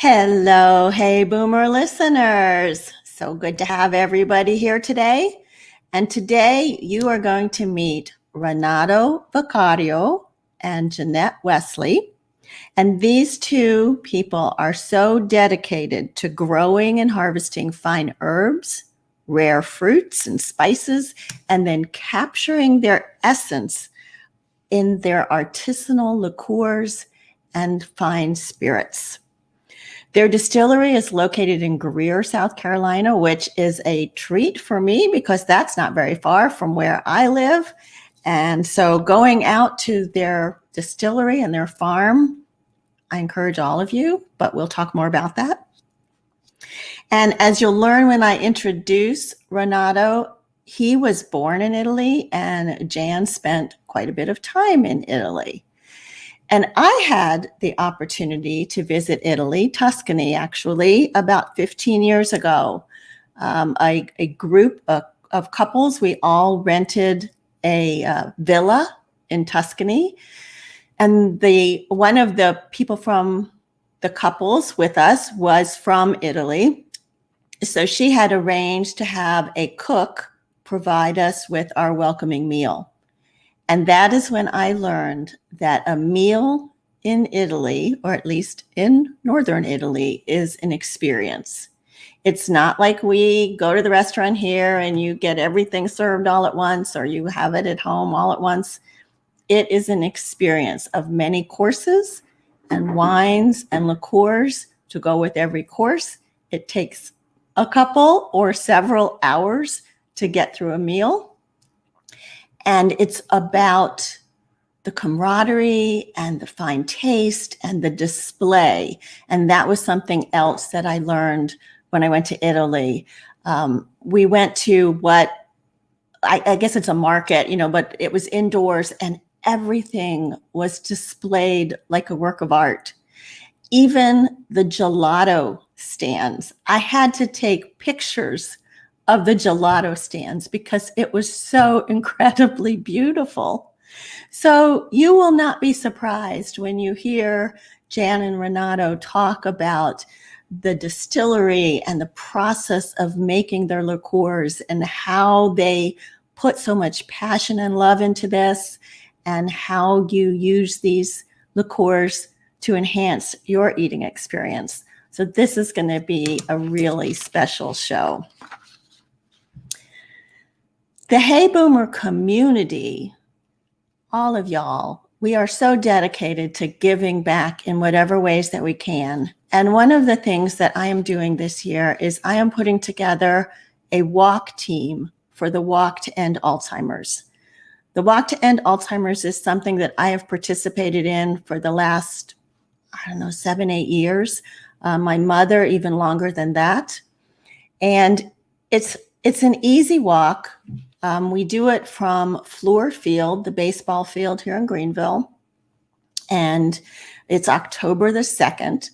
Hello, Hey Boomer listeners. So good to have everybody here today. And today you are going to meet Renato Vicario and Janette Wesley. And these two people are so dedicated to growing and harvesting fine herbs, rare fruits and spices, and then capturing their essence in their artisanal liqueurs and fine spirits. Their distillery is located in Greer, South Carolina, which is a treat for me because that's not very far from where I live. And so going out to their distillery and their farm, I encourage all of you, but we'll talk more about that. And as you'll learn when I introduce Renato, he was born in Italy and Jan spent quite a bit of time in Italy. And I had the opportunity to visit Italy, Tuscany, actually, about 15 years ago. A group of couples, we all rented a villa in Tuscany. And one of the people from the couples with us was from Italy. So she had arranged to have a cook provide us with our welcoming meal. And that is when I learned that a meal in Italy, or at least in northern Italy, is an experience. It's not like we go to the restaurant here and you get everything served all at once, or you have it at home all at once. It is an experience of many courses and wines and liqueurs to go with every course. It takes a couple or several hours to get through a meal. And it's about the camaraderie and the fine taste and the display. And that was something else that I learned when I went to Italy. We went to what, I guess it's a market, but it was indoors and everything was displayed like a work of art. Even the gelato stands. I had to take pictures of the gelato stands because it was so incredibly beautiful. So you will not be surprised when you hear Jan and Renato talk about the distillery and the process of making their liqueurs and how they put so much passion and love into this and how you use these liqueurs to enhance your eating experience. So this is going to be a really special show. The Hey Boomer community, all of y'all, we are so dedicated to giving back in whatever ways that we can. And one of the things that I am doing this year is I am putting together a walk team for the Walk to End Alzheimer's. The Walk to End Alzheimer's is something that I have participated in for the last, 7, 8 years. My mother, even longer than that. And it's an easy walk. We do it from Fluor Field, the baseball field here in Greenville, and it's October the 2nd.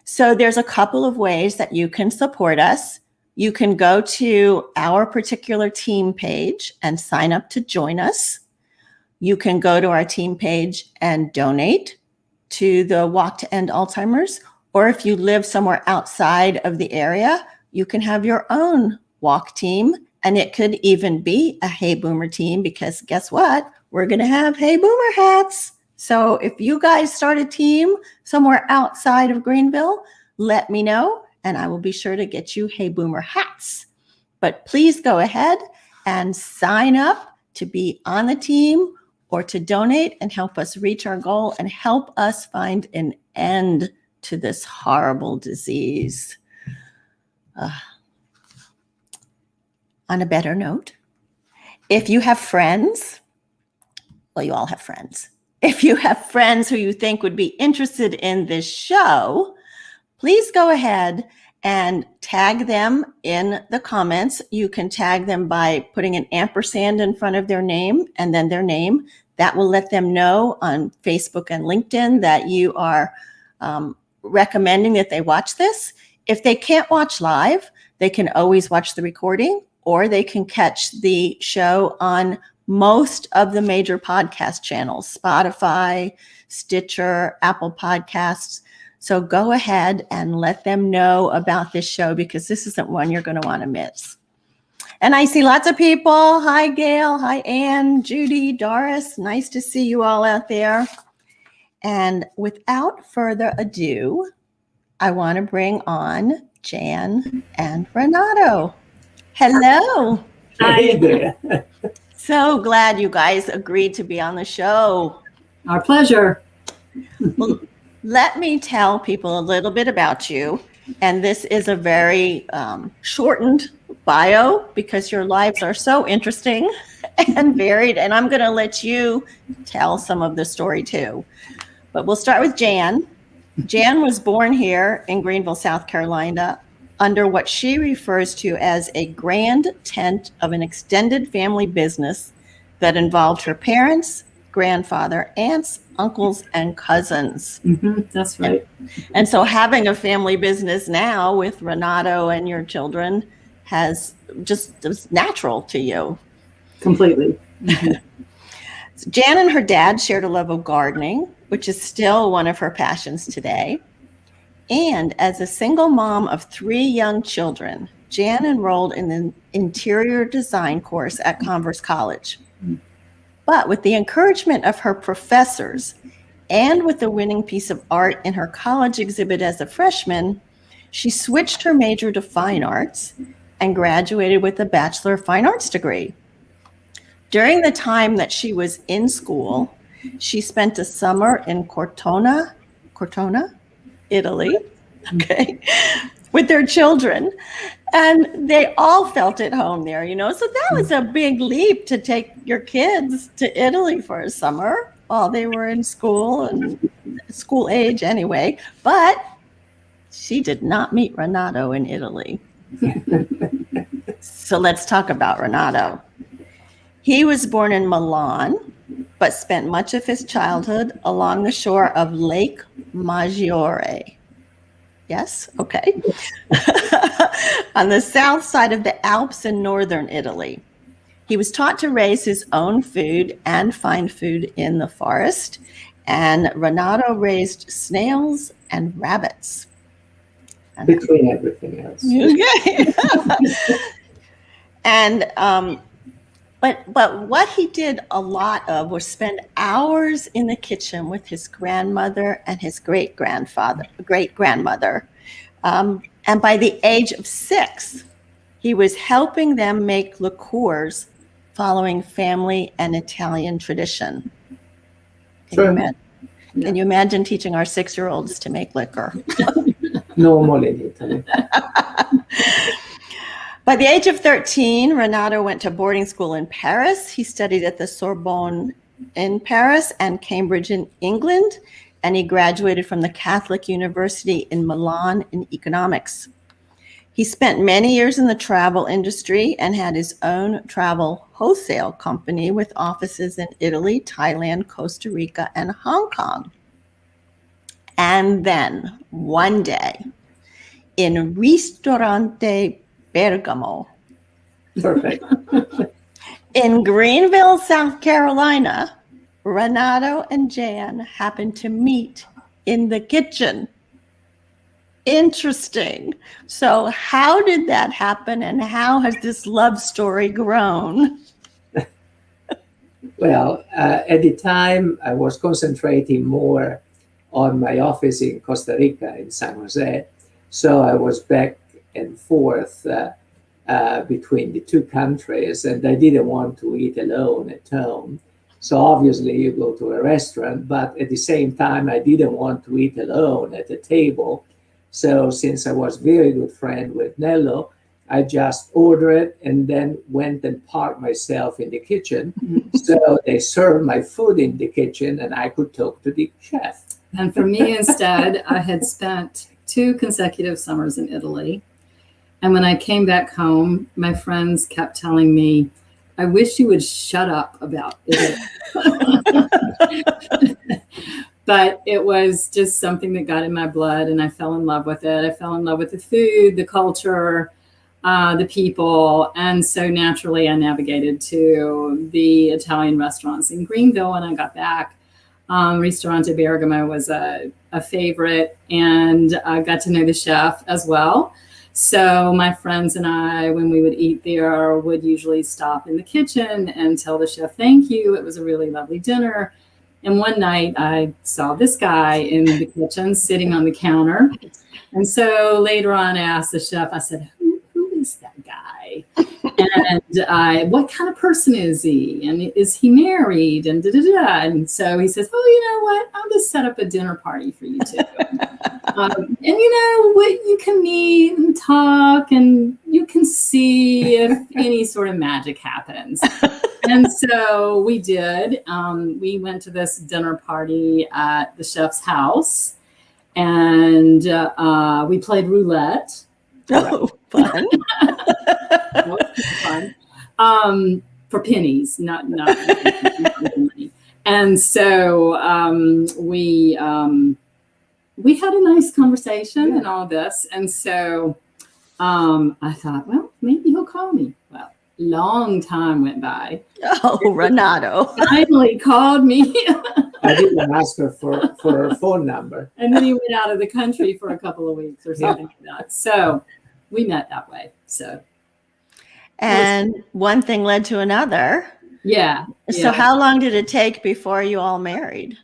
So there's a couple of ways that you can support us. You can go to our particular team page and sign up to join us. You can go to our team page and donate to the Walk to End Alzheimer's, or if you live somewhere outside of the area, you can have your own walk team. And it could even be a Hey Boomer team because guess what? We're going to have Hey Boomer hats. So if you guys start a team somewhere outside of Greenville, let me know and I will be sure to get you Hey Boomer hats. But please go ahead and sign up to be on the team or to donate and help us reach our goal and help us find an end to this horrible disease. On a better note, if you have friends, well, you all have friends. If you have friends who you think would be interested in this show, please go ahead and tag them in the comments. You can tag them by putting an ampersand in front of their name and then their name. That will let them know on Facebook and LinkedIn that you are recommending that they watch this. If they can't watch live, they can always watch the recording, or they can catch the show on most of the major podcast channels, Spotify, Stitcher, Apple Podcasts. So go ahead and let them know about this show, because this isn't one you're going to want to miss. And I see lots of people. Hi, Gail. Hi, Ann, Judy, Doris. Nice to see you all out there. And without further ado, I want to bring on Jan and Renato. Hello. Hi there. So glad you guys agreed to be on the show. Our pleasure. Well, let me tell people a little bit about you. And this is a very shortened bio, because your lives are so interesting and varied. And I'm going to let you tell some of the story too. But we'll start with Jan. Jan was born here in Greenville, South Carolina, under what she refers to as a grand tent of an extended family business that involved her parents, grandfather, aunts, uncles, and cousins. That's right. And so having a family business now with Renato and your children is natural to you. Completely. Jan and her dad shared a love of gardening, which is still one of her passions today. And as a single mom of 3 young children, Jan enrolled in the interior design course at Converse College. But with the encouragement of her professors and with the winning piece of art in her college exhibit as a freshman, she switched her major to fine arts and graduated with a Bachelor of Fine Arts degree. During the time that she was in school, she spent a summer in Cortona, Italy, with their children. And they all felt at home there, So that was a big leap to take your kids to Italy for a summer while they were in school, and school age anyway. But she did not meet Renato in Italy. So let's talk about Renato. He was born in Milan, but spent much of his childhood along the shore of Lake Maggiore. Yes? Okay. On the south side of the Alps in northern Italy. He was taught to raise his own food and find food in the forest. And Renato raised snails and rabbits. Between everything else. Okay. And but what he did a lot of was spend hours in the kitchen with his grandmother and his great-grandmother. And by the age of 6, he was helping them make liqueurs following family and Italian tradition. Can you imagine teaching our 6-year-olds to make liquor? Normal in Italy. By the age of 13, Renato went to boarding school in Paris. He studied at the Sorbonne in Paris and Cambridge in England, and he graduated from the Catholic University in Milan in economics. He spent many years in the travel industry and had his own travel wholesale company with offices in Italy, Thailand, Costa Rica, and Hong Kong. And then one day, in Ristorante Bergamo. Perfect. In Greenville, South Carolina, Renato and Jan happened to meet in the kitchen. Interesting. So how did that happen, and how has this love story grown? Well, at the time, I was concentrating more on my office in Costa Rica, in San Jose. So I was back and forth between the 2 countries, and I didn't want to eat alone at home. So obviously you go to a restaurant, but at the same time, I didn't want to eat alone at the table. So since I was very good friend with Nello, I just ordered it and then went and parked myself in the kitchen. So they served my food in the kitchen and I could talk to the chef. And for me instead, I had spent 2 consecutive summers in Italy. And when I came back home, my friends kept telling me, I wish you would shut up about it. But it was just something that got in my blood, and I fell in love with it. I fell in love with the food, the culture, the people. And so naturally, I navigated to the Italian restaurants in Greenville when I got back. Ristorante Bergamo was a favorite, and I got to know the chef as well. So my friends and I, when we would eat there, would usually stop in the kitchen and tell the chef, thank you. It was a really lovely dinner. And one night I saw this guy in the kitchen sitting on the counter. And so later on, I asked the chef, I said, who is that guy? And what kind of person is he? And is he married? And And so he says, oh, you know what? I'll just set up a dinner party for you two. And you can meet and talk, and you can see if any sort of magic happens. And so we did. We went to this dinner party at the chef's house, and we played roulette. Oh, fun. Fun. For pennies, not money. And so we had a nice conversation and all this. And so I thought, well, maybe he'll call me. Well, long time went by. Oh, Renato. Finally called me. I didn't ask her for her phone number. And then he went out of the country for a couple of weeks or something like that. So we met that way. So. And one thing led to another. Yeah. So how long did it take before you all married?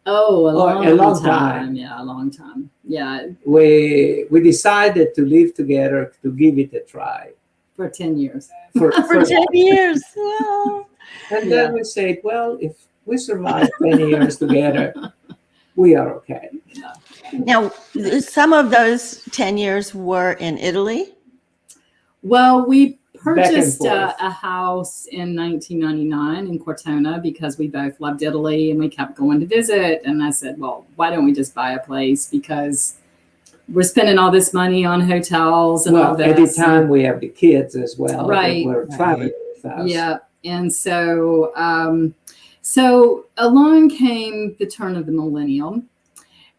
Oh, a long time. Yeah, a long time. Yeah. We decided to live together to give it a try. For 10 years. For 10 years. Well, and then we said, well, if we survive 10 years together, we are okay. Yeah. Now, some of those 10 years were in Italy. Well, we purchased a house in 1999 in Cortona because we both loved Italy and we kept going to visit. And I said, well, why don't we just buy a place? Because we're spending all this money on hotels and all this. At the time, we have the kids as well. Right. We're traveling with us. Yeah. And so, so along came the turn of the millennium.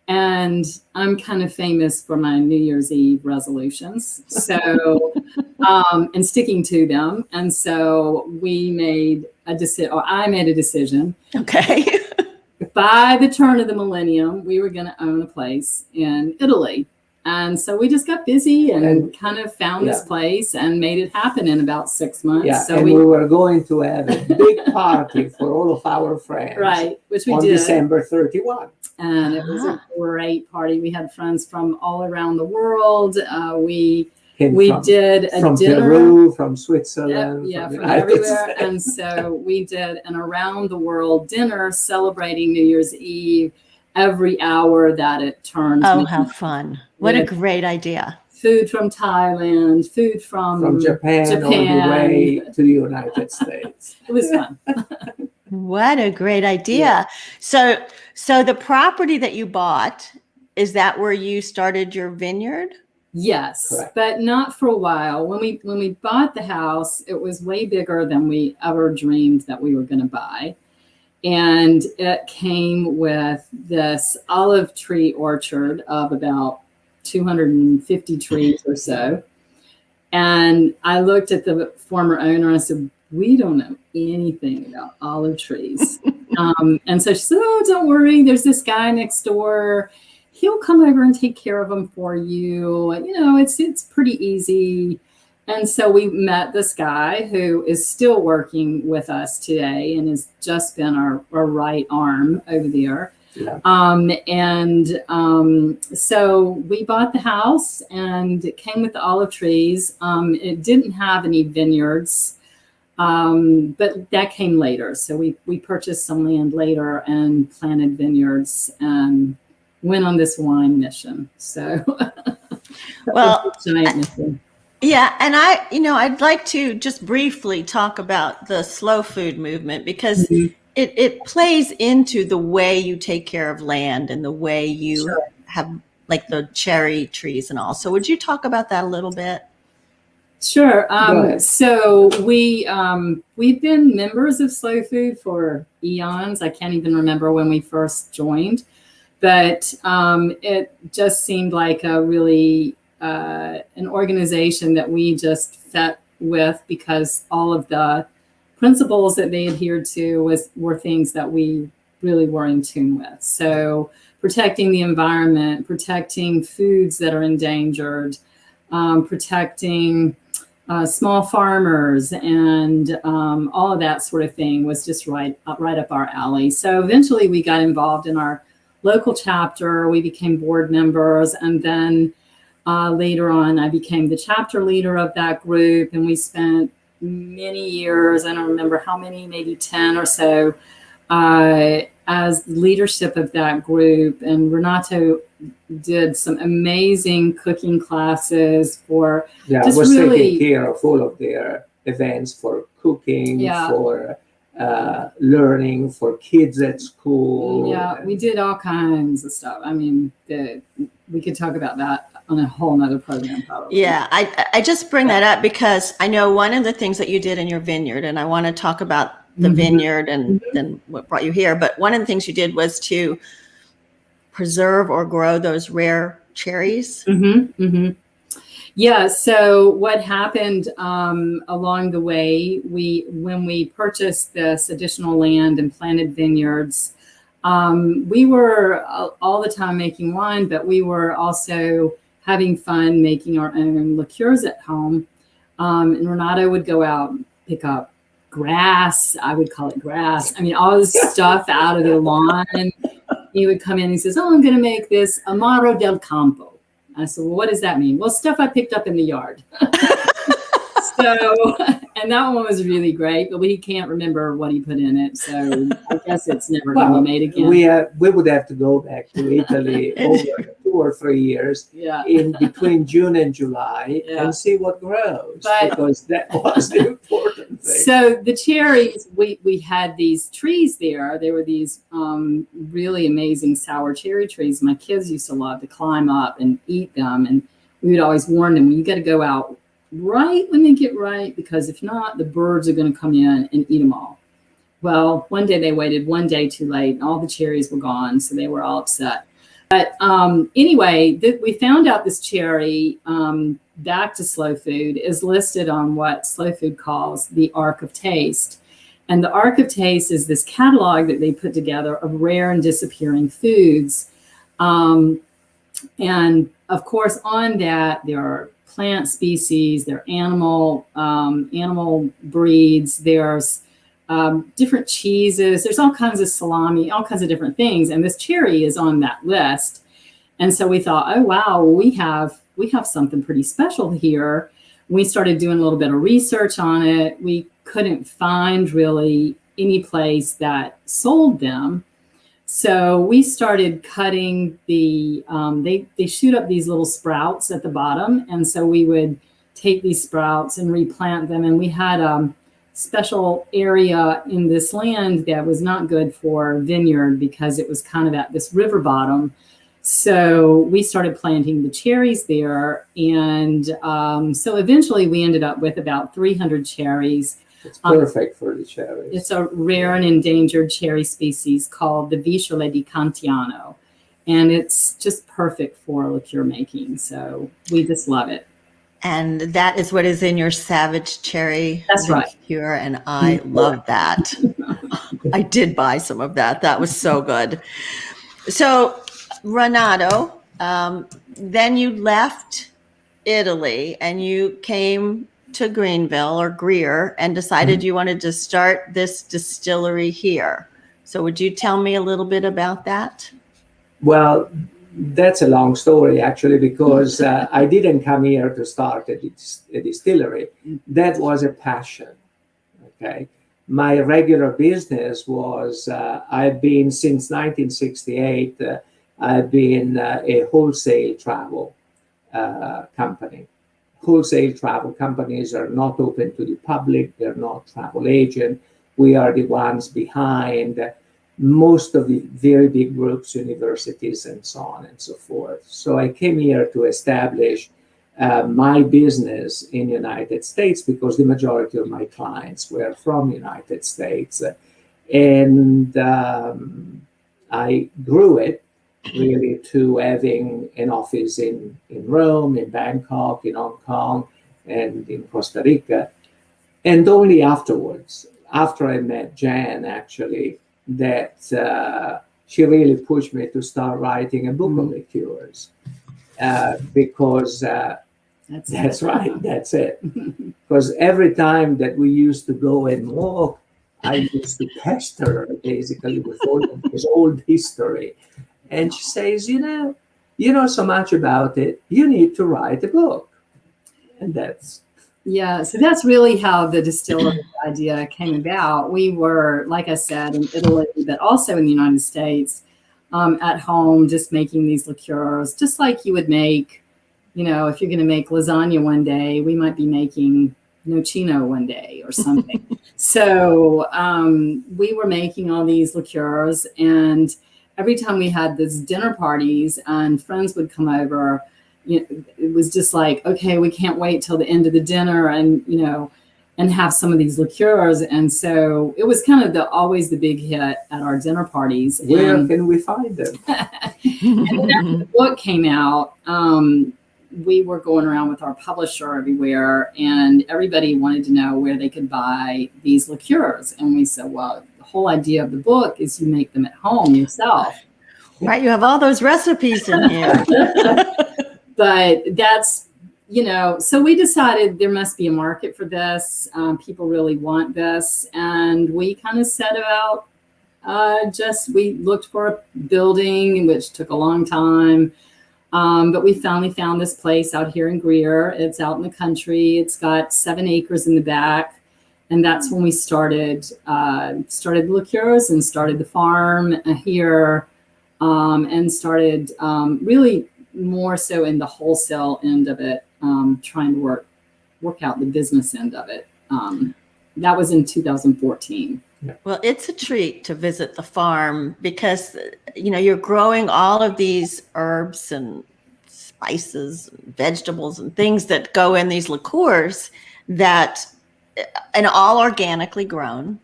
And I'm kind of famous for my New Year's Eve resolutions. So, and sticking to them. And so we made a decision, or I made a decision. Okay. By the turn of the millennium, we were going to own a place in Italy. And so we just got busy and kind of found this place and made it happen in about 6 months. Yeah, so and we were going to have a big party for all of our friends. Right, which we on did. December 31. And it was a great party. We had friends from all around the world. We did a from dinner. Peru, from Switzerland. From everywhere. And so we did an around the world dinner celebrating New Year's Eve every hour that it turned. Oh, how fun. What a great idea. Food from Thailand, food from Japan all the way to the United States. It was fun. What a great idea. Yeah. So the property that you bought, is that where you started your vineyard? Yes, correct. But not for a while. When we bought the house, it was way bigger than we ever dreamed that we were going to buy. And it came with this olive tree orchard of about 250 trees or so. And I looked at the former owner and I said, we don't know anything about olive trees. And so she said, oh, don't worry. There's this guy next door. He'll come over and take care of them for you. You know, it's pretty easy. And so we met this guy who is still working with us today and has just been our right arm over there. Yeah. So we bought the house and it came with the olive trees. It didn't have any vineyards, but that came later. So we purchased some land later and planted vineyards and went on this wine mission. So, well, giant mission. Yeah. And I'd like to just briefly talk about the slow food movement because it plays into the way you take care of land and the way you have like the cherry trees and all. So would you talk about that a little bit? Sure. So we've been members of Slow Food for eons. I can't even remember when we first joined, but it just seemed like a really an organization that we just fit with because all of the principles that they adhered to were things that we really were in tune with. So protecting the environment, protecting foods that are endangered, protecting small farmers, and all of that sort of thing was just right up our alley. So eventually we got involved in our local chapter. We became board members, and then later on I became the chapter leader of that group, and we spent many years, I don't remember how many, maybe 10 or so, as leadership of that group. And Renato did some amazing cooking classes for I was taking care of all of their events for cooking, for learning, for kids at school. Yeah, we did all kinds of stuff. I mean, we could talk about that on a whole nother program probably. Yeah, I just bring that up because I know one of the things that you did in your vineyard, and I want to talk about the vineyard and then what brought you here, but one of the things you did was to preserve or grow those rare cherries. Yeah, so what happened along the way, when we purchased this additional land and planted vineyards, we were all the time making wine, but we were also having fun making our own liqueurs at home. And Renato would go out and pick up grass. I would call it grass. I mean, all this stuff out of the lawn. He would come in and he says, "Oh, I'm going to make this Amaro del Campo." I said, "Well, what does that mean?" "Well, stuff I picked up in the yard." So, and that one was really great, but we can't remember what he put in it. So I guess it's never going to be made again. We would have to go back to Italy over 2 or 3 years in between June and July and see what grows, because that was the important thing. So the cherries, we had these trees there. They were these really amazing sour cherry trees. My kids used to love to climb up and eat them. And we would always warn them, you got to go out right when they get ripe, because if not, the birds are going to come in and eat them all. Well, one day they waited one day too late and all the cherries were gone. So they were all upset. But anyway, we found out this cherry, back to Slow Food, is listed on what Slow Food calls the Ark of Taste. And the Ark of Taste is this catalog that they put together of rare and disappearing foods. And of course, on that, there are plant species, there are animal breeds, there's different cheeses, there's all kinds of salami, all kinds of different things. And this cherry is on that list. And so we thought, oh, wow, we have something pretty special here. We started doing a little bit of research on it. We couldn't find really any place that sold them. So we started cutting they shoot up these little sprouts at the bottom. And so we would take these sprouts and replant them. And we had a special area in this land that was not good for vineyard because it was kind of at this river bottom. So we started planting the cherries there. And so eventually we ended up with about 300 cherries. It's perfect for the cherries. It's a rare and endangered cherry species called the Visciole di Cantiano. And it's just perfect for liqueur making. So we just love it. And that is what is in your Savage Cherry liqueur. And I love that. I did buy some of that. That was so good. So Renato, then you left Italy and you came to Greenville or Greer and decided you wanted to start this distillery here. So would you tell me a little bit about that? Well, that's a long story, actually, because I didn't come here to start a distillery. That was a passion, okay? My regular business was, I've been, since 1968, I've been a wholesale travel company. Wholesale travel companies are not open to the public. They're not travel agent. We are the ones behind most of the very big groups, universities, and so on and so forth. So I came here to establish my business in the United States because the majority of my clients were from the United States. And I grew it really to having an office in Rome, in Bangkok, in Hong Kong, and in Costa Rica. And only afterwards, after I met Jan, actually, that she really pushed me to start writing a book of liqueurs, because that's right, that's it. Because every time that we used to go and walk, I used to pester her basically with all of this old history. And she says, you know so much about it, you need to write a book. And so that's really how the distillery idea came about. We were, like I said, in Italy, but also in the United States, at home, just making these liqueurs, just like you would make, if you're going to make lasagna one day, we might be making nocino one day or something. So we were making all these liqueurs, and every time we had these dinner parties and friends would come over, it was just like, okay, we can't wait till the end of the dinner and have some of these liqueurs. And so it was kind of always the big hit at our dinner parties. Where can we find them? And then after the book came out, we were going around with our publisher everywhere, and everybody wanted to know where they could buy these liqueurs. And we said, well, the whole idea of the book is you make them at home yourself. Right, you have all those recipes in here. But that's, so we decided there must be a market for this. People really want this. And we kind of set about we looked for a building, which took a long time. But we finally found this place out here in Greer. It's out in the country. It's got 7 acres in the back. And that's when we started liqueurs and started the farm here, and started really more so in the wholesale end of it, trying to work out the business end of it. That was in 2014. Well, it's a treat to visit the farm because, you're growing all of these herbs and spices, and vegetables and things that go in these liqueurs and all organically grown,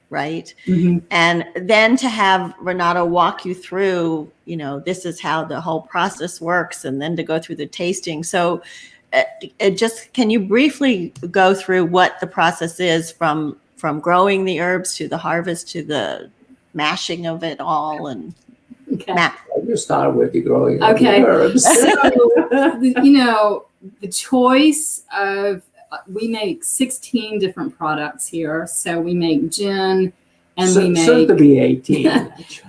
right? Mm-hmm. And then to have Renato walk you through, this is how the whole process works, and then to go through the tasting. So can you briefly go through what the process is from growing the herbs to the harvest to the mashing of it all? And okay. You start with the growing of the herbs. So, the choice of, we make 16 different products here. So we make gin, and we make soon to be 18.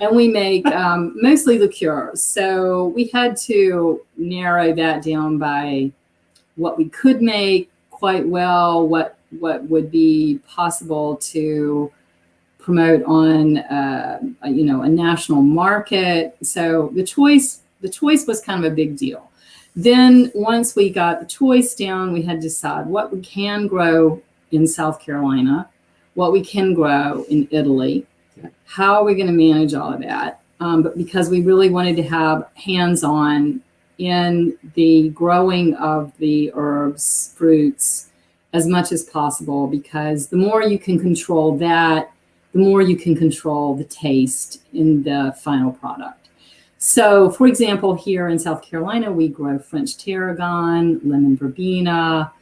And we make mostly liqueurs. So we had to narrow that down by what we could make quite well, what would be possible to promote on a national market. So the choice was kind of a big deal. Then once we got the choice down, we had to decide what we can grow in South Carolina, what we can grow in Italy, how are we going to manage all of that? But because we really wanted to have hands-on in the growing of the herbs, fruits, as much as possible, because the more you can control that, the more you can control the taste in the final product. So, for example, here in South Carolina, we grow French tarragon, lemon verbena,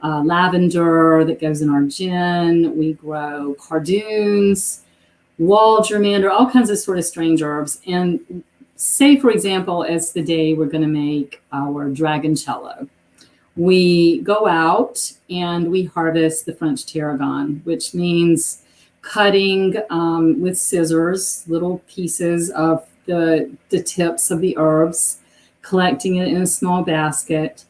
lavender that goes in our gin. We grow cardoons, wall germander, all kinds of sort of strange herbs. And say, for example, as the day we're going to make our dragoncello, we go out and we harvest the French tarragon, which means cutting with scissors little pieces of the tips of the herbs, collecting it in a small basket,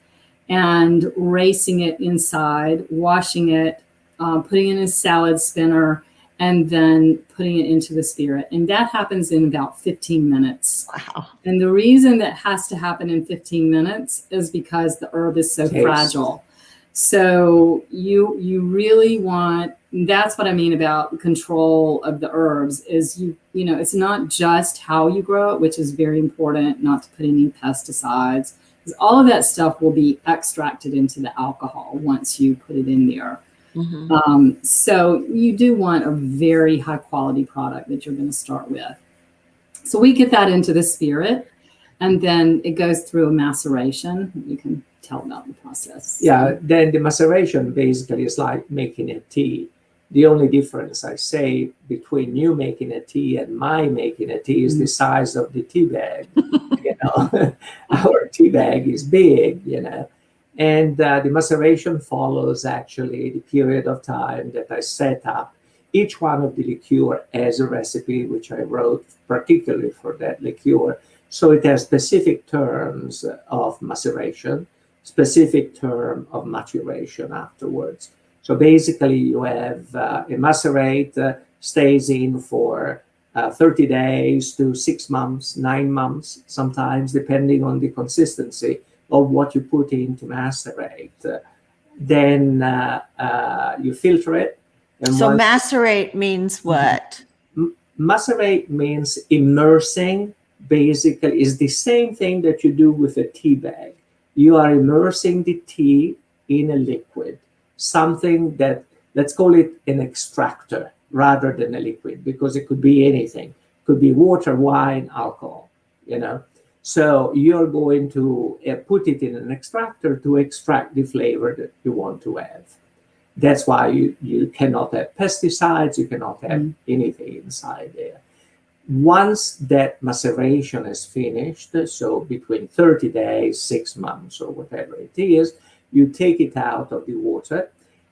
and racing it inside, washing it, putting it in a salad spinner, and then putting it into the spirit. And that happens in about 15 minutes. Wow. And the reason that has to happen in 15 minutes is because the herb is so fragile. So you really want, that's what I mean about control of the herbs is it's not just how you grow it, which is very important, not to put any pesticides, because all of that stuff will be extracted into the alcohol once you put it in there. Mm-hmm. So you do want a very high quality product that you're going to start with. So we get that into the spirit, and then it goes through a maceration. You can tell about the process. Yeah, then the maceration basically is like making a tea. The only difference, I say, between you making a tea and my making a tea is the size of the tea bag. Our tea bag is big, and the maceration follows actually the period of time that I set up. Each one of the liqueur has a recipe which I wrote particularly for that liqueur. So it has specific terms of maceration, specific term of maturation afterwards. So basically you have a macerate stays in for 30 days to 6 months, 9 months, sometimes, depending on the consistency of what you put in to macerate. Then you filter it. And so macerate means what? Macerate means immersing, basically, is the same thing that you do with a tea bag. You are immersing the tea in a liquid, something that, let's call it an extractor rather than a liquid, because it could be anything. It could be water, wine, alcohol, So you're going to put it in an extractor to extract the flavor that you want to have. That's why you cannot have pesticides, you cannot have anything inside there. Once that maceration is finished, so between 30 days, 6 months, or whatever it is, you take it out of the water.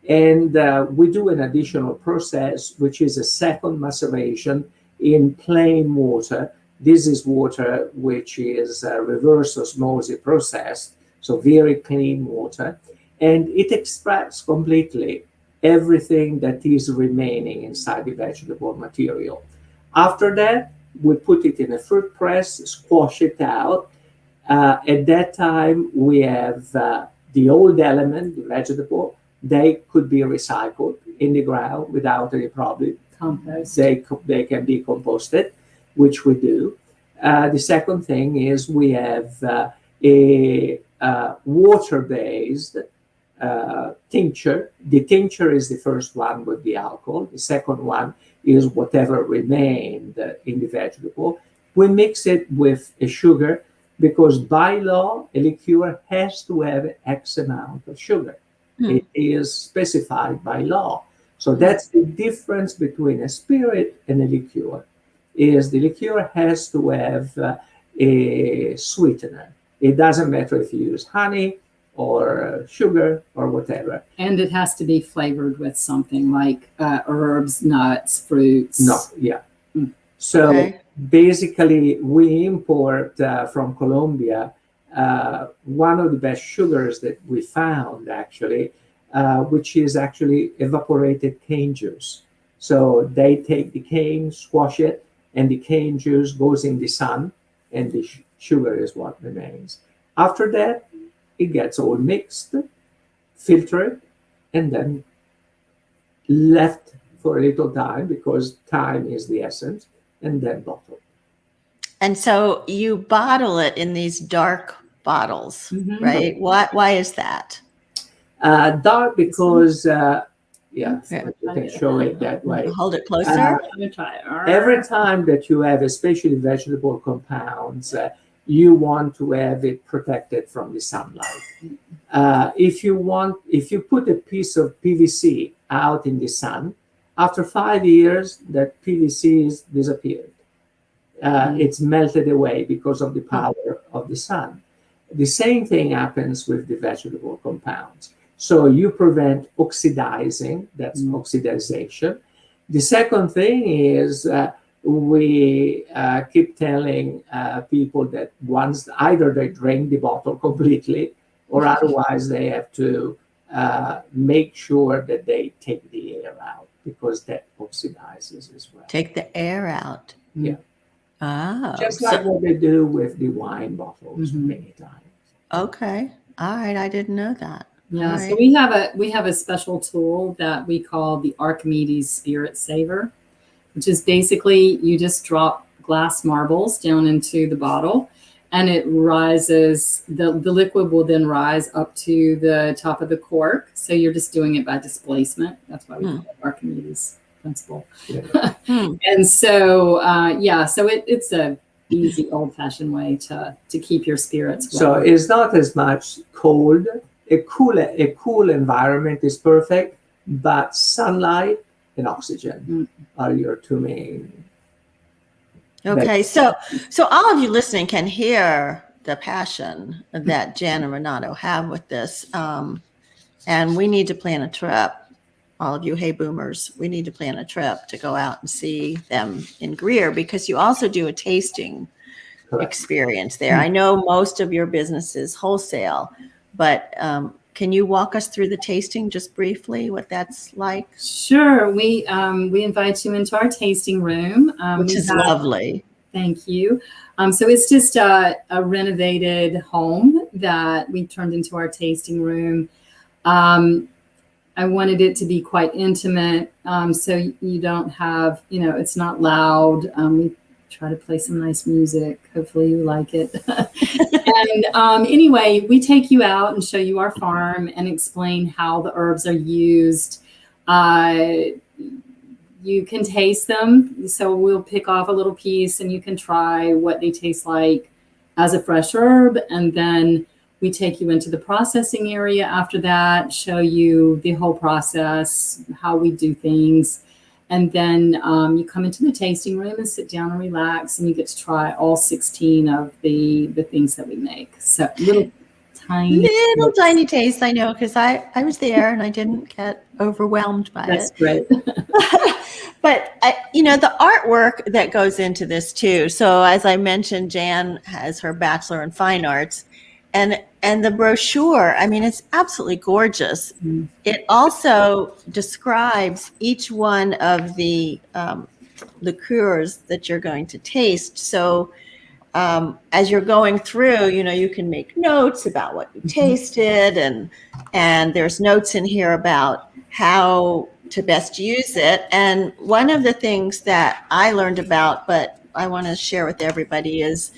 And we do an additional process, which is a second maceration in plain water. This is water which is reverse osmosis processed, so very clean water. And it extracts completely everything that is remaining inside the vegetable material. After that, we put it in a fruit press, squash it out. At that time, we have the old element, the vegetable. They could be recycled in the ground without any problem. Compost. They can be composted, which we do. The second thing is we have a water-based tincture. The tincture is the first one with the alcohol. The second one is whatever remained in the vegetable. We mix it with a sugar because by law, a liqueur has to have X amount of sugar. It is specified by law. So that's the difference between a spirit and a liqueur, is the liqueur has to have a sweetener. It doesn't matter if you use honey or sugar or whatever. And it has to be flavored with something like herbs, nuts, fruits. No, yeah. So basically, we import from Colombia one of the best sugars that we found, actually, which is actually evaporated cane juice. So they take the cane, squash it, and the cane juice goes in the sun, and the sugar is what remains. After that, it gets all mixed, filtered, and then left for a little time, because time is the essence, and then bottled. And so you bottle it in these dark bottles, right? Why is that? Dark because, you can show it that way. Hold it closer. Let me try it. Every time that you have, especially vegetable compounds, you want to have it protected from the sunlight. If you put a piece of PVC out in the sun, after 5 years, that PVC is disappeared. It's melted away because of the power of the sun. The same thing happens with the vegetable compounds. So you prevent oxidizing, that's oxidization. The second thing is we keep telling people that once either they drain the bottle completely, or otherwise they have to make sure that they take the air out, because that oxidizes as well. Take the air out. Yeah. Oh. Just like what they do with the wine bottles many times. Okay. All right. I didn't know that. Yeah. Right. So we have a special tool that we call the Archimedes Spirit Saver, which is basically you just drop glass marbles down into the bottle, and it rises. The liquid will then rise up to the top of the cork. So you're just doing it by displacement. That's why we call it Archimedes Principle. Yeah. And so so it's a easy old-fashioned way to keep your spirits So well. it's not as much cold. A cool environment is perfect, but sunlight and oxygen are your two main. Okay, so all of you listening can hear the passion that Jan and Renato have with this, and we need to plan a trip. All of you, hey boomers, we need to plan a trip to go out and see them in Greer, because you also do a tasting experience there. I know most of your business is wholesale, but can you walk us through the tasting just briefly, what that's like? Sure. We invite you into our tasting room, which is lovely. Thank you. So it's just a renovated home that we turned into our tasting room. I wanted it to be quite intimate, so you don't have, it's not loud. We try to play some nice music. Hopefully you like it. And anyway, we take you out and show you our farm and explain how the herbs are used. You can taste them. So we'll pick off a little piece and you can try what they taste like as a fresh herb. And then we take you into the processing area after that, show you the whole process, how we do things. And then you come into the tasting room and sit down and relax, and you get to try all 16 of the things that we make. So little tiny taste, I know, because I was there and I didn't get overwhelmed by it. That's great. But the artwork that goes into this too. So as I mentioned, Jan has her Bachelor in Fine Arts, and the brochure, I mean, it's absolutely gorgeous. Mm. It also describes each one of the liqueurs that you're going to taste. So as you're going through, you can make notes about what you tasted, and there's notes in here about how to best use it. And one of the things that I learned about, but I want to share with everybody, is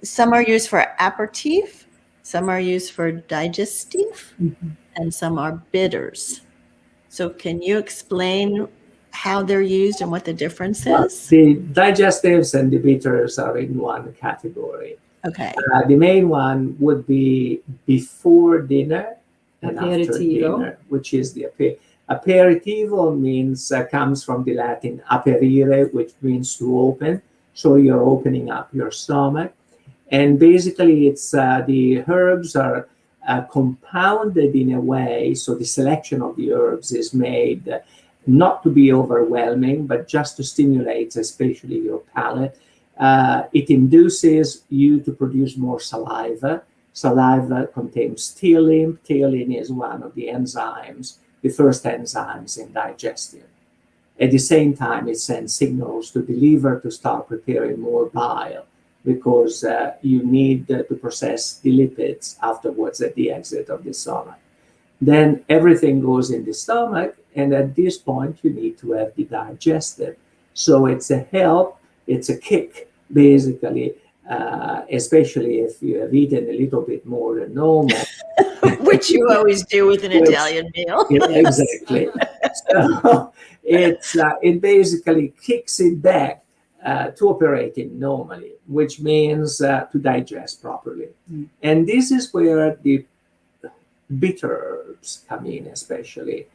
some are used for aperitif, some are used for digestif, and some are bitters. So can you explain how they're used and what the difference is? The digestives and the bitters are in one category. Okay. The main one would be before dinner and after dinner, which is the aperitivo means comes from the Latin aperire, which means to open. So you're opening up your stomach. And basically, it's the herbs are compounded in a way, so the selection of the herbs is made not to be overwhelming, but just to stimulate, especially your palate. It induces you to produce more saliva. Saliva contains ptyalin. Ptyalin is one of the enzymes, the first enzymes in digestion. At the same time, it sends signals to the liver to start preparing more bile, because you need to process the lipids afterwards at the exit of the stomach. Then everything goes in the stomach, and at this point, you need to have the digestive. So it's a help, it's a kick, basically, especially if you have eaten a little bit more than normal. Which you always do with an Italian meal. Yeah, exactly. So it basically kicks it back to operating normally, which means to digest properly. Mm. And this is where the bitter herbs come in, especially.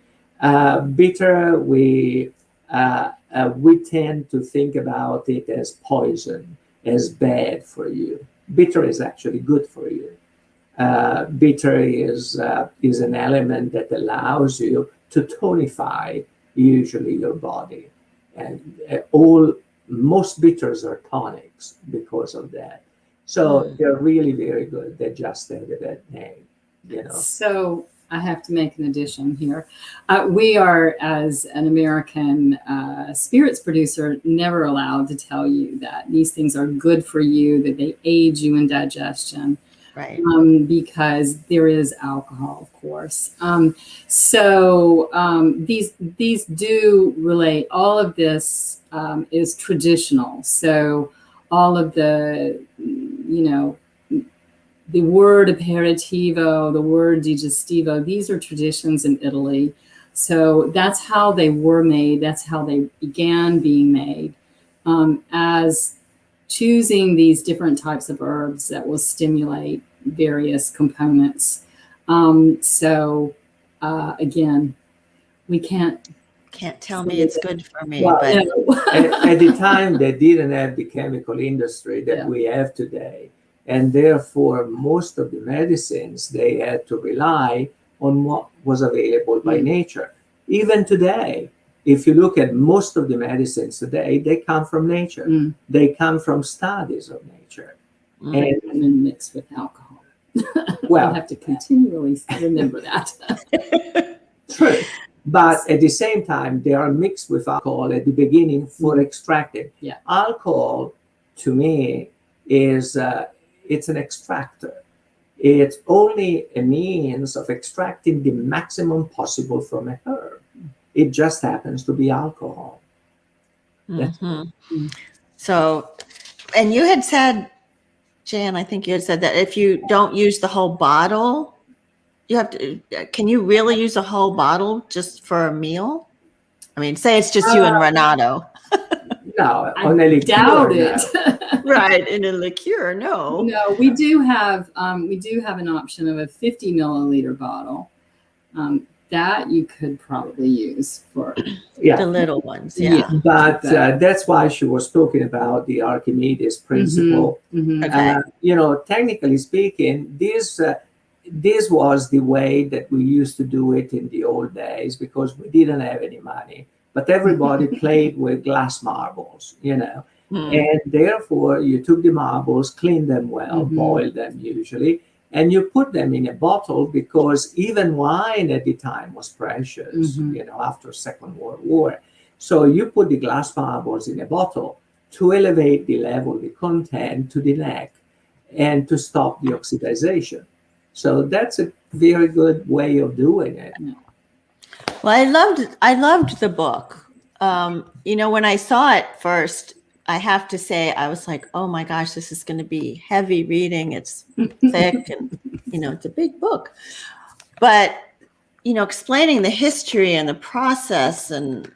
Bitter, we tend to think about it as poison, as bad for you. Bitter is actually good for you. Bitter is an element that allows you to tonify usually your body, and most bitters are tonics because of that. So they're really very good. They just have that name, So I have to make an addition here. We are, as an American spirits producer, never allowed to tell you that these things are good for you, that they aid you in digestion. Right. Because there is alcohol, of course. So these do relate. All of this is traditional. So all of the, the word aperitivo, the word digestivo, these are traditions in Italy. So that's how they were made. That's how they began being made, as choosing these different types of herbs that will stimulate various components. Again, we can't Can't tell me it's good for me, Well, but at the time, they didn't have the chemical industry that Yeah. we have today. And therefore, most of the medicines, they had to rely on what was available by nature. Even today, if you look at most of the medicines today, they come from nature. They come from studies of nature. And and then mixed with alcohol. well, You have to continually remember that. true. But at the same time, they are mixed with alcohol at the beginning for extracting. Yeah. Alcohol, to me, is it's an extractor. It's only a means of extracting the maximum possible from a herb. It just happens to be alcohol. So, and you had said, Jan, I think you had said that if you don't use the whole bottle, you have to, can you really use a whole bottle just for a meal? I mean, say it's just you and Renato. No, I on a liqueur, doubt no. it. Right, in a liqueur, no. No, we do have an option of a 50 milliliter bottle. That you could probably use for The little ones, yeah. But that's why she was talking about the Archimedes Principle. Okay. Technically speaking, this was the way that we used to do it in the old days because we didn't have any money. But everybody played with glass marbles, and therefore you took the marbles, cleaned them well, boiled them usually, and you put them in a bottle because even wine at the time was precious, after Second World War. So you put the glass marbles in a bottle to elevate the level, the content to the neck and to stop the oxidization. So that's a very good way of doing it. Well, I loved the book. When I saw it first, I have to say, I was like, oh my gosh, this is going to be heavy reading. It's thick and, it's a big book. But, explaining the history and the process, and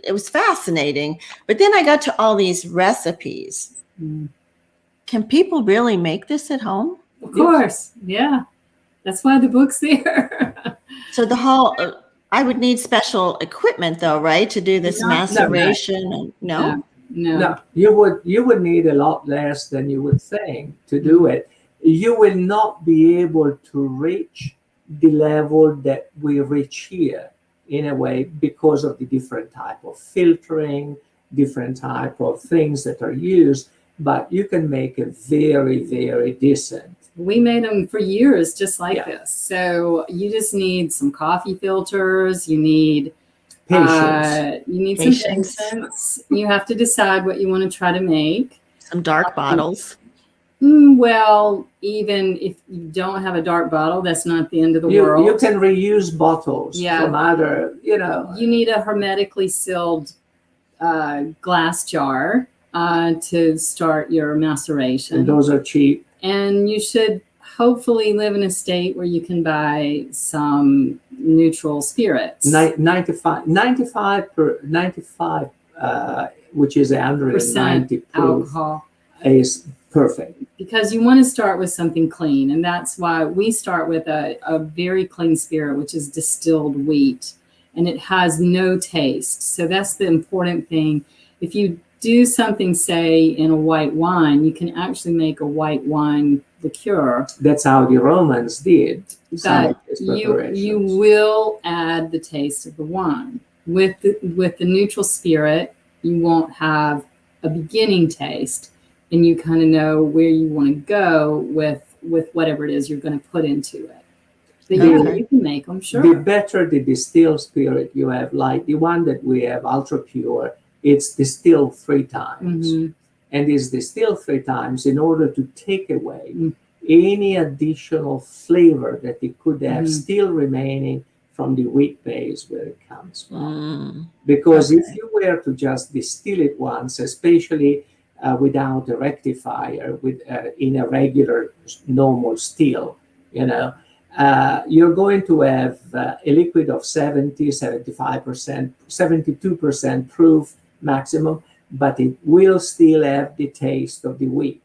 it was fascinating. But then I got to all these recipes. Can people really make this at home? Of course. Yeah. That's why the book's there. So the whole, I would need special equipment though, right? To do this maceration. No. You would need a lot less than you would think to do it. You will not be able to reach the level that we reach here in a way because of the different type of filtering, different type of things that are used, but you can make a very, very decent. We made them for years just like this. So you just need some coffee filters. You need patience. Some patience. You have to decide what you want to try to make. Some dark bottles. Well, even if you don't have a dark bottle, that's not the end of the world. You can reuse bottles from other, You need a hermetically sealed glass jar to start your maceration. And those are cheap. And you should hopefully live in a state where you can buy some neutral spirits. 95, which is 190 proof alcohol is perfect. Because you want to start with something clean. And that's why we start with a very clean spirit, which is distilled wheat. And it has no taste. So that's the important thing. If you do something, say, in a white wine, you can actually make a white wine liqueur. That's how the Romans did. But you will add the taste of the wine. With the neutral spirit, you won't have a beginning taste, and you kind of know where you want to go with whatever it is you're going to put into it. But you can make them, sure. The better the distilled spirit you have, like the one that we have, ultra pure, it's distilled 3 times. And it's distilled 3 times in order to take away any additional flavor that it could have still remaining from the wheat base where it comes from. Because if you were to just distill it once, especially without a rectifier, in a regular normal still, you're going to have a liquid of 70, 75%, 72% proof maximum, but it will still have the taste of the wheat.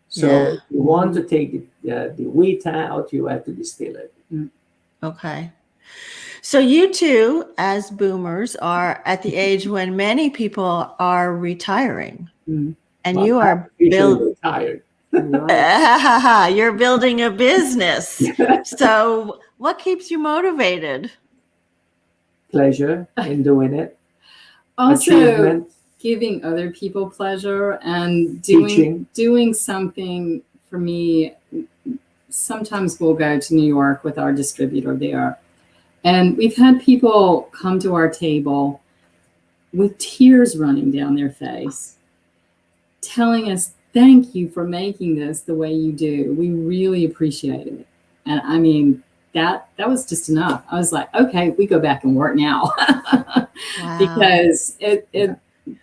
So you want to take the wheat out, you have to distill it. Okay. So you two, as boomers, are at the age when many people are retiring, Mm. and Well, you I'm are officially retired. Right. you're building a business. So what keeps you motivated? Pleasure in doing it. Also, Achievement. giving other people pleasure and Teaching. doing something for me. Sometimes we'll go to New York with our distributor there, and we've had people come to our table with tears running down their face, telling us, "Thank you for making this the way you do. We really appreciate it." And I mean, that was just enough. I was like, okay, we go back and work now. Wow. Because it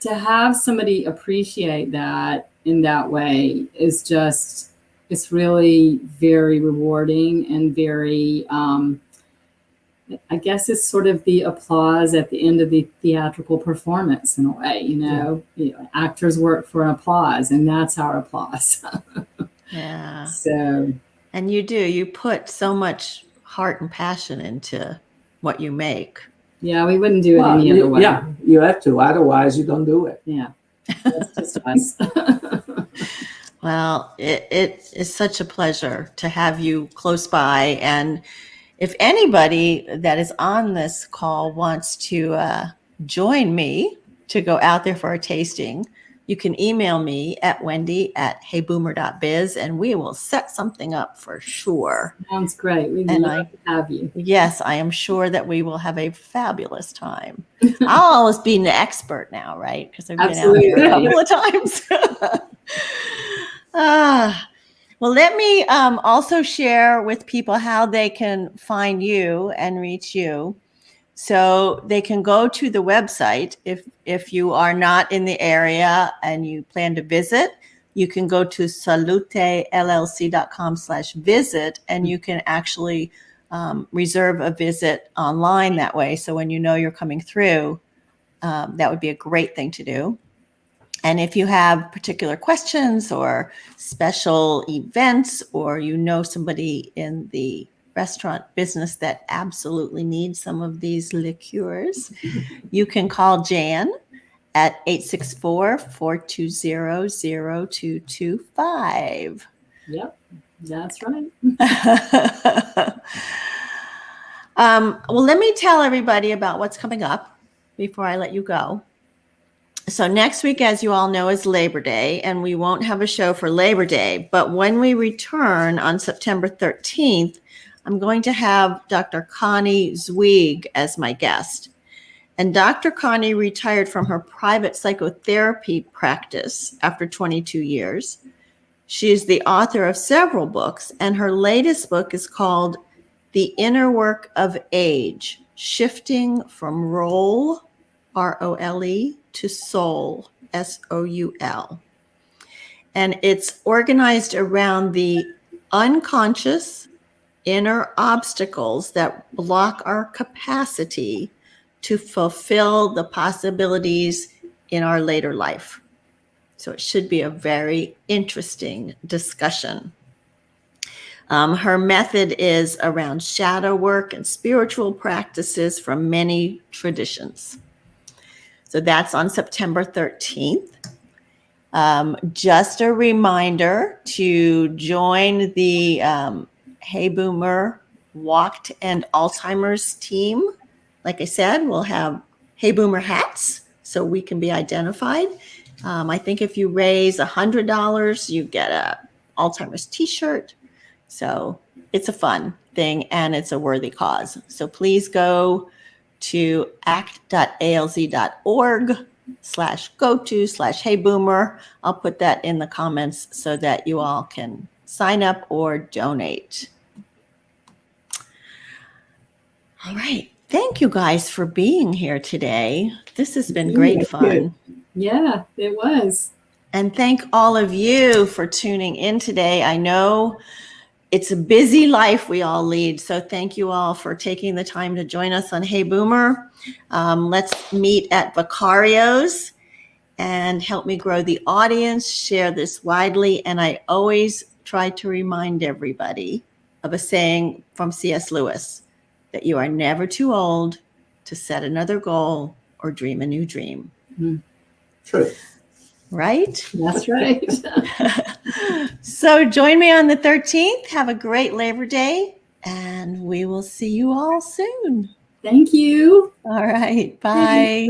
to have somebody appreciate that in that way is just, it's really very rewarding and very I guess it's sort of the applause at the end of the theatrical performance in a way, you know. Actors work for applause, and that's our applause. Yeah. So, And you put so much heart and passion into what you make. yeah, we wouldn't do it any other way. Yeah, you have to. Otherwise, you don't do it. Yeah, that's just us. Well, it is such a pleasure to have you close by. And if anybody that is on this call wants to join me to go out there for a tasting, you can email me at wendy@heyboomer.biz, and we will set something up for sure. Sounds great. We'd And love to have you. Yes, I am sure that we will have a fabulous time. I'll always be an expert now, right? Because I've been out here a couple of times. Well, let me also share with people how they can find you and reach you. So they can go to the website. If you are not in the area and you plan to visit, you can go to salutellc.com/visit, and you can actually reserve a visit online that way. So when you know you're coming through, that would be a great thing to do. And if you have particular questions or special events, or you know somebody in the restaurant business that absolutely needs some of these liqueurs, you can call Jan at 864-420-0225. Yep, that's right. Well, let me tell everybody about what's coming up before I let you go. So next week, as you all know, is Labor Day, and we won't have a show for Labor Day. But when we return on September 13th, I'm going to have Dr. Connie Zweig as my guest. And Dr. Connie retired from her private psychotherapy practice after 22 years. She is the author of several books, and her latest book is called The Inner Work of Age, Shifting from Role, R-O-L-E, to Soul, S-O-U-L. And it's organized around the unconscious inner obstacles that block our capacity to fulfill the possibilities in our later life. So it should be a very interesting discussion. Her method is around shadow work and spiritual practices from many traditions. So that's on September 13th. Just a reminder to join the Hey Boomer Walk to End Alzheimer's team. Like I said, we'll have Hey Boomer hats so we can be identified. I think if you raise $100, you get a Alzheimer's t-shirt. So it's a fun thing and it's a worthy cause. So please go to act.alz.org/go-to/heyboomer. I'll put that in the comments so that you all can sign up or donate. All right. Thank you guys for being here today. This has been great fun. Yeah, it was. And thank all of you for tuning in today. I know it's a busy life we all lead, so thank you all for taking the time to join us on Hey Boomer. Let's meet at Vicario's and help me grow the audience, share this widely, and I always try to remind everybody of a saying from C.S. Lewis. that you are never too old to set another goal or dream a new dream. True. Right? That's right. So join me on the 13th. Have a great Labor Day, and we will see you all soon. Thank you. All right. Bye.